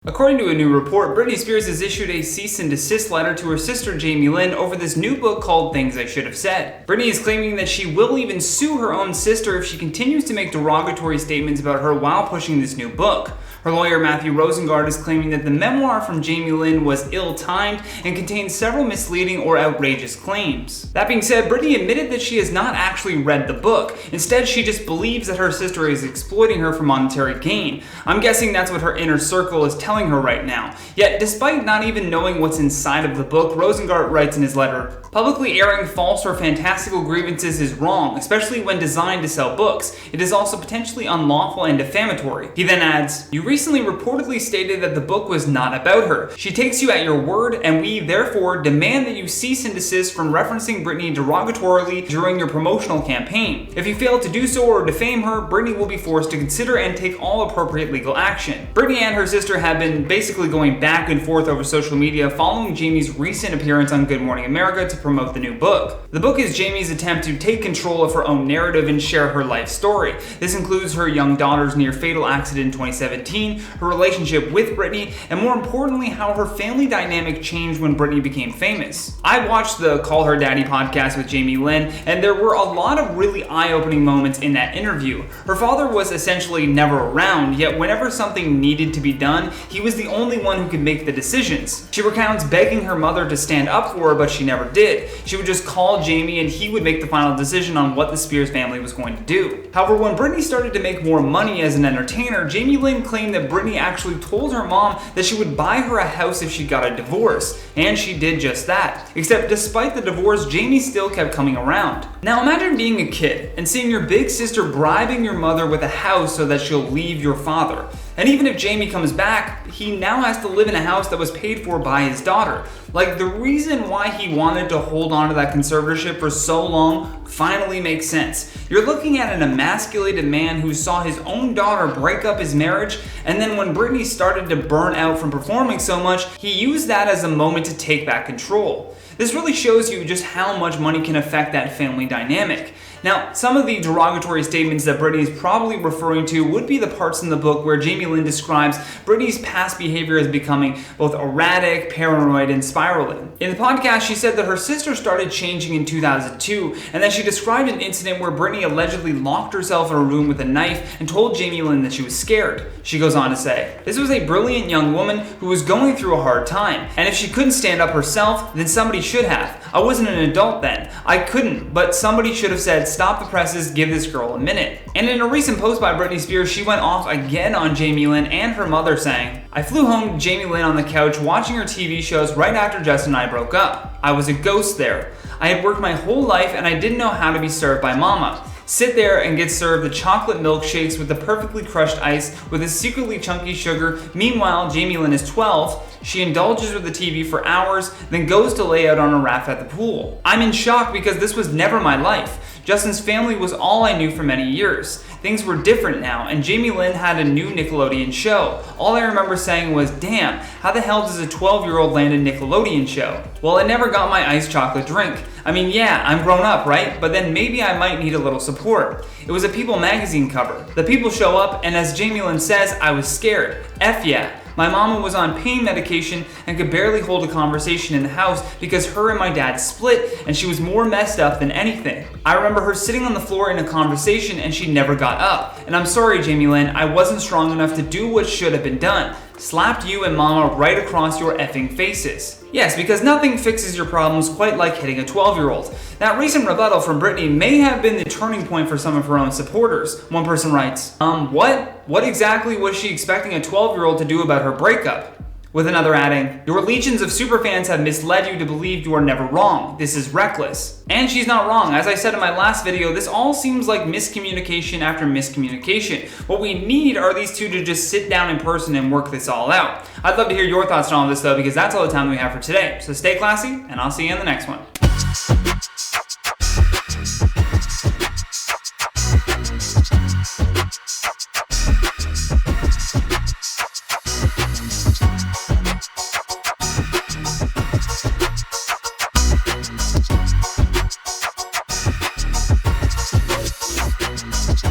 According to a new report, Britney Spears has issued a cease and desist letter to her sister Jamie Lynn over this new book called Things I Should Have Said. Britney is claiming that she will even sue her own sister if she continues to make derogatory statements about her while pushing this new book. Her lawyer Matthew Rosengard is claiming that the memoir from Jamie Lynn was ill-timed and contains several misleading or outrageous claims. That being said, Britney admitted that she has not actually read the book. Instead, she just believes that her sister is exploiting her for monetary gain. I'm guessing that's what her inner circle is telling her right now. Yet, despite not even knowing what's inside of the book, Rosengard writes in his letter, "Publicly airing false or fantastical grievances is wrong, especially when designed to sell books. It is also potentially unlawful and defamatory." He then adds, "You recently reportedly stated that the book was not about her. She takes you at your word, and we therefore demand that you cease and desist from referencing Britney derogatorily during your promotional campaign. If you fail to do so or defame her, Britney will be forced to consider and take all appropriate legal action." Britney and her sister have been basically going back and forth over social media following Jamie's recent appearance on Good Morning America to promote the new book. The book is Jamie's attempt to take control of her own narrative and share her life story. This includes her young daughter's near-fatal accident in 2017, her relationship with Britney, and more importantly, how her family dynamic changed when Britney became famous. I watched the Call Her Daddy podcast with Jamie Lynn, and there were a lot of really eye-opening moments in that interview. Her father was essentially never around, yet whenever something needed to be done, he was the only one who could make the decisions. She recounts begging her mother to stand up for her, but she never did. She would just call Jamie and he would make the final decision on what the Spears family was going to do. However, when Britney started to make more money as an entertainer, Jamie Lynn claimed that Britney actually told her mom that she would buy her a house if she got a divorce, and she did just that. Except despite the divorce, Jamie still kept coming around. Now imagine being a kid and seeing your big sister bribing your mother with a house so that she'll leave your father. And even if Jamie comes back, he now has to live in a house that was paid for by his daughter. Like, the reason why he wanted to hold on to that conservatorship for so long finally makes sense. You're looking at an emasculated man who saw his own daughter break up his marriage, and then when Britney started to burn out from performing so much, he used that as a moment to take back control. This really shows you just how much money can affect that family dynamic. Now, some of the derogatory statements that Britney is probably referring to would be the parts in the book where Jamie Lynn describes Britney's past behavior as becoming both erratic, paranoid, and spiraling. In the podcast, she said that her sister started changing in 2002, and that she described an incident where Britney allegedly locked herself in a room with a knife and told Jamie Lynn that she was scared. She goes on to say, "This was a brilliant young woman who was going through a hard time, and if she couldn't stand up herself, then somebody should have. I wasn't an adult then. I couldn't, but somebody should have said, 'Stop the presses, give this girl a minute.'" And in a recent post by Britney Spears, she went off again on Jamie Lynn and her mother, saying, "I flew home to Jamie Lynn on the couch watching her TV shows right after Justin and I broke up. I was a ghost there. I had worked my whole life and I didn't know how to be served by mama. Sit there and get served the chocolate milkshakes with the perfectly crushed ice with a secretly chunky sugar. Meanwhile, Jamie Lynn is 12. She indulges with the TV for hours, then goes to lay out on a raft at the pool. I'm in shock because this was never my life. Justin's family was all I knew for many years. Things were different now, and Jamie Lynn had a new Nickelodeon show. All I remember saying was, damn, how the hell does a 12-year-old land a Nickelodeon show? Well, I never got my iced chocolate drink. I mean, yeah, I'm grown up, right? But then maybe I might need a little support. It was a People magazine cover. The people show up, and as Jamie Lynn says, I was scared. F yeah. My mama was on pain medication and could barely hold a conversation in the house because her and my dad split and she was more messed up than anything. I remember her sitting on the floor in a conversation and she never got up. And I'm sorry, Jamie Lynn, I wasn't strong enough to do what should have been done. Slapped you and mama right across your effing faces. Yes, because nothing fixes your problems quite like hitting a 12-year-old. That recent rebuttal from Britney may have been the turning point for some of her own supporters. One person writes, what? What exactly was she expecting a 12-year-old to do about her breakup? With another adding, your legions of superfans have misled you to believe you are never wrong. This is reckless. And she's not wrong. As I said in my last video, this all seems like miscommunication after miscommunication. What we need are these two to just sit down in person and work this all out. I'd love to hear your thoughts on all this though, because that's all the time we have for today. So stay classy, and I'll see you in the next one.